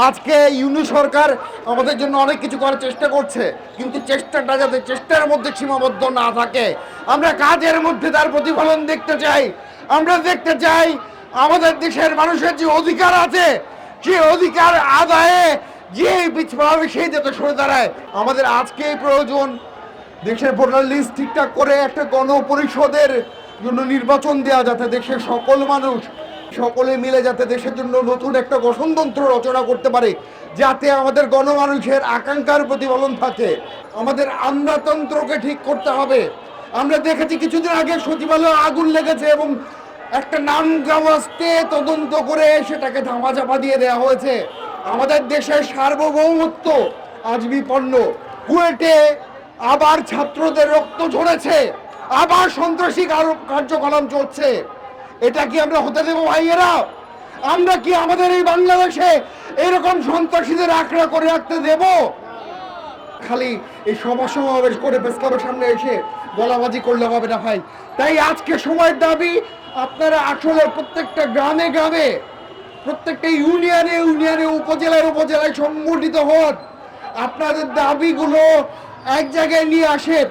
আজকে ইউনূস সরকার আমাদের জন্য অনেক কিছু করার চেষ্টা করছে, কিন্তু চেষ্টাটা যাতে চেষ্টার মধ্যে সীমাবদ্ধ না থাকে, আমরা কাজের মধ্যে তার প্রতিফলন দেখতে চাই। আমরা দেখতে চাই আমাদের দেশের মানুষের যে অধিকার আছে, যে অধিকার আদায়ে যে পিছপা হবে সেই যাতে সরে দাঁড়ায়। আমাদের আজকেই প্রয়োজন দেশের ভোটার লিস্ট ঠিকঠাক করে একটা গণপরিষদের জন্য নির্বাচন দেওয়া, যাতে দেশের সকল মানুষ সকলে মিলে যাতে দেশের জন্য নতুন একটা গঠনতন্ত্র রচনা করতে পারে, যাতে আমাদের গণমানুষের আকাঙ্ক্ষার প্রতিফলন থাকে। আমাদের আমলাতন্ত্রকে ঠিক করতে হবে। আমরা দেখেছি কিছুদিন আগে সচিবালয়ে আগুন লেগেছে এবং একটা নাম গাওয়াজতে তদন্ত করে সেটাকে ধামাচাপা দিয়ে দেওয়া হয়েছে। আমাদের দেশের সার্বভৌমত্ব আজ বিপন্ন। কুয়েটে আবার ছাত্রদের রক্ত ঝরেছে, আবার সন্ত্রাসী কার্যকলাপ চলছে। এটা কি আমরা হতে দেবো ভাইয়েরা? আমরা কি আমাদের এই বাংলাদেশে এরকম সন্ত্রাসীদের আঁকড়া করে রাখতে দেব? খালি এই সভা সমাবেশ করে প্রেস ক্লাবের সামনে এসে গলাবাজি করলে হবে না ভাই। তাই আজকে সময়ের দাবি, আপনারা আসলে প্রত্যেকটা গ্রামে গ্রামে, প্রত্যেকটা ইউনিয়নে ইউনিয়নে, উপজেলায় উপজেলায় সংগঠিত হন, আপনাদের দাবিগুলো এক জায়গায় নিয়ে আসেন।